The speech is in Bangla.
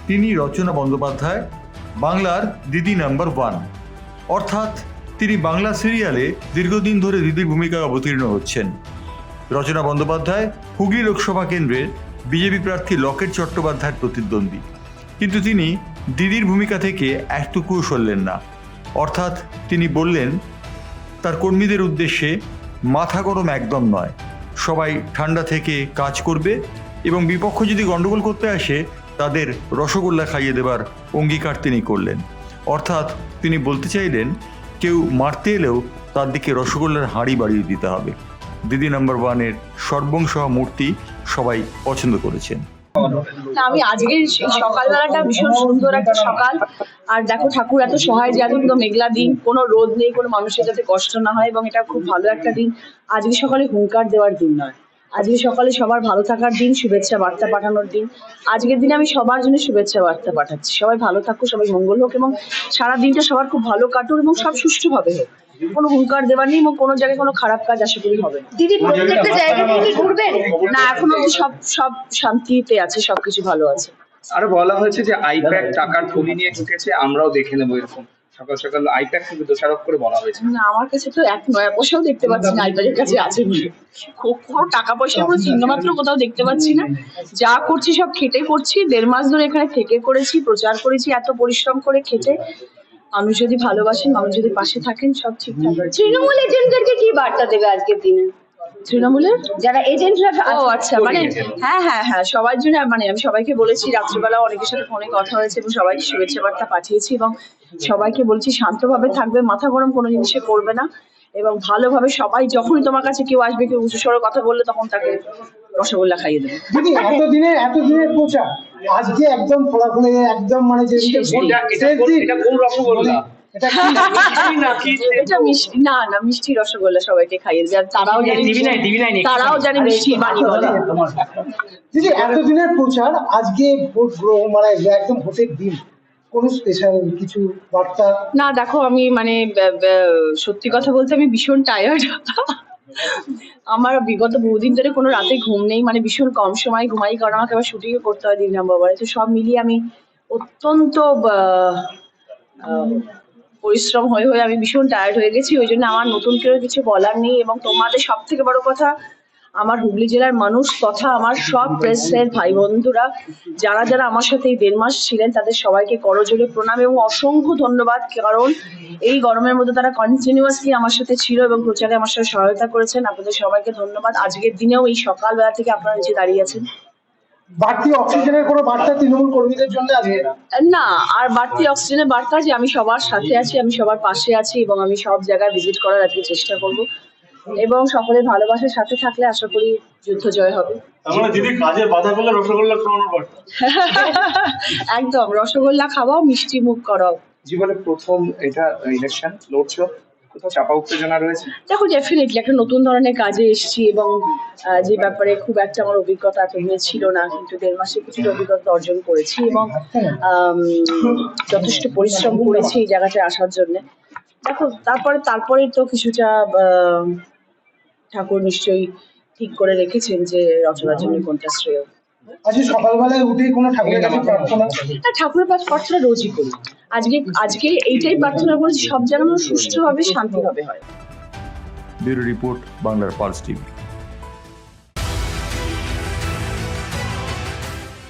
তিনি রচনা বন্দ্যোপাধ্যায়, বাংলার দিদি নাম্বার 1। অর্থাৎ তিনি বাংলা সিরিয়ালে দীর্ঘদিন ধরে দিদির ভূমিকায় অবতীর্ণ হচ্ছেন। রচনা বন্দ্যোপাধ্যায় হুগলি লোকসভা কেন্দ্রের বিজেপি প্রার্থী লকেট চট্টোপাধ্যায়ের প্রতিদ্বন্দ্বী, কিন্তু তিনি দিদির ভূমিকা থেকে একটুকুও সরলেন না। অর্থাৎ তিনি বললেন তার কর্মীদের উদ্দেশ্যে, মাথা গরম একদম নয়, সবাই ঠান্ডা থেকে কাজ করবে এবং বিপক্ষ যদি গণ্ডগোল করতে আসে তাদের রসগোল্লা খাইয়ে দেবার অঙ্গীকার তিনি করলেন। অর্থাৎ তিনি বলতে চাইলেন কেউ মারতে এলেও তার দিকে রসগোল্লার হাঁড়ি বাড়িয়ে দিতে হবে। দিদি নাম্বার 1-এর সর্বংসহ মূর্তি সবাই পছন্দ করেছেন। আমি আজকের সকালবেলাটা ভীষণ সুন্দর একটা সকাল। আর দেখো, ঠাকুর এত সহায় যে আজকে তো মেঘলা দিন, কোনো রোদ নেই, কোনো মানুষের যাতে কষ্ট না হয়, এবং এটা খুব ভালো একটা দিন। আজকে সকালে হুঙ্কার দেওয়ার দিন নয়, আজকে সকালে সবার ভালো থাকার দিন, শুভেচ্ছা বার্তা পাঠানোর দিন। আজকের দিনে আমি সবার জন্য শুভেচ্ছা বার্তা পাঠাচ্ছি। সবাই ভালো থাকুক, সবাই মঙ্গল হোক, এবং সারা দিনটা সবার খুব ভালো কাটুক এবং সব সুষ্ঠুভাবে হোক। কোনো হুঙ্কার দেওয়ার নেই এবং কোনো জায়গায় কোনো খারাপ কাজ আশা করি হবে না। দিদি প্রত্যেকটা জায়গা থেকে ঘুরবেন না, এখন অব্দি সব শান্তিতে আছে, সবকিছু ভালো আছে। আরো বলা হয়েছে যে আইপ্যাক টাকার থলি নিয়ে ঢুকেছে, আমরাও দেখে নেবো, এরকম সকাল সকাল আইপ্যাক থেকে দোষারোপ করে বলা হয়েছে। না, আমার কাছে তো 1 নয়া পয়সাও দেখতে পাচ্ছি না আইপ্যাকের কাছে আছে বলে। কোনো টাকা পয়সার কোনো চিহ্ন মাত্র কোথাও দেখতে পাচ্ছি না। যা করছি সব খেটে করছি, 1.5 মাস ধরে এখানে থেকে করেছি, প্রচার করেছি, এত পরিশ্রম করে খেটে। মানুষ যদি ভালোবাসেন, মানুষ যদি পাশে থাকেন, সব ঠিকঠাক আছে। তৃণমূল এজেন্টদেরকে কি বার্তা দেবে আজকের দিনে? তৃণমূলের যারা এজেন্টরা ও আচ্ছা, মানে হ্যাঁ সবার জন্য, মানে আমি সবাইকে বলেছি, রাত্রিবেলা অনেকের সাথে ফোনে কথা হয়েছে এবং সবাইকে শুভেচ্ছা বার্তা পাঠিয়েছি এবং সবাইকে বলছি শান্তভাবে থাকবে, মাথা গরম কোনো জিনিসে করবে না, এবং ভালোভাবে সবাই, যখনই তোমার কাছে কেউ আসবে, কেউ উঁচু স্বরে কথা বললে, তখন তাকে রসগোল্লা খাইয়ে দেবে। দিদি এতদিনের প্রচার আজকে একদম ফলাফলে একদম মানে যে এটা কোন রসগোল্লা? এটা কি এটা মিষ্টি, না মিষ্টি রসগোল্লা সবাইকে খাইয়ে দেবে। আর তারাও জানে মিষ্টি বাণী বলে। দিদি এতদিনের প্রচার আজকে ভোট গ্রহণ, মানে একদম ভোটের দিন, কোন স্পেশাল কিছু বার্তা? না দেখো, আমি মানে সত্যি কথা বলতে আমি ভীষণ টায়ার্ড। আমার বিগত বহুদিন ধরে কোনো রাতে ঘুম নেই, মানে ভীষণ কম সময় ঘুমাই, কারণ আমাকে আবার শুটিংও করতে হয় 3 নম্বরে। তো সব মিলিয়ে আমি অত্যন্ত পরিশ্রম হয়ে আমি ভীষণ টায়ার্ড হয়ে গেছি। ওই জন্য আমার নতুন করে কিছু বলার নেই। এবং তোমাদের সব থেকে বড় কথা, আমার হুগলি জেলার মানুষ তথা আমার সব প্রেসের ভাই বন্ধুরা যারা আমার সাথে এই 1.5 মাস ছিলেন, তাদের সবাইকে করজোড়ে প্রণাম এবং অসংখ্য ধন্যবাদ। কারণ এই গরমের মধ্যে তারা কন্টিনিউয়াসলি আমার সাথে ছিল এবং প্রচারে আমার সাথে সহায়তা করেছেন। আপনাদের সবাইকে ধন্যবাদ। আজকের দিনেও এই সকালবেলা থেকে আপনারা নিচে দাঁড়িয়ে আছেন। বাড়তি অক্সিজেনের কোনো বার্তা তৃণমূল কর্মীদের জন্য আজকে? না, আর বাড়তি অক্সিজেনের বার্তা যে আমি সবার সাথে আছি, আমি সবার পাশে আছি এবং আমি সব জায়গায় ভিজিট করার আজকে চেষ্টা করব, এবং সকলের ভালোবাসার সাথে থাকলে আশা করি যুদ্ধ জয় হবে। আমরা দিদি কাজে বাধা পেলে রসগোল্লা খাওয়ানোর বার্তা। একদম, রসগোল্লা খাওয়াও, মিষ্টি মুখ করাও। জীবনে প্রথম এটা ইলেকশন লড়ছো, কোথাও চাপা উত্তেজনা রয়েছে? দেখো, ডেফিনেটলি একটা নতুন ধরনের কাজে এসেছি এবং যে ব্যাপারে খুব একটা আমার অভিজ্ঞতা এতদিনে ছিল না, কিন্তু 1.5 মাসে কিছুটা অভিজ্ঞতা অর্জন করেছি এবং যথেষ্ট পরিশ্রম করেছি এই জায়গাটায় আসার জন্য। দেখো, তারপরে তো কিছুটা ঠাকুর নিশ্চয়ই ঠিক করে রেখেছেন যে রচনার জন্য কোনটা শ্রেয়। আজকে সকালবেলায় উঠেই কোনো ঠাকুরের কাছে প্রার্থনা? ঠাকুরের প্রার্থনা রোজই করি। আজকে এইটাই প্রার্থনা করেছি, সব যেন সুষ্ঠুভাবে শান্তিভাবে হয়। ব্যুরো রিপোর্ট, বাংলার পালস টিভি।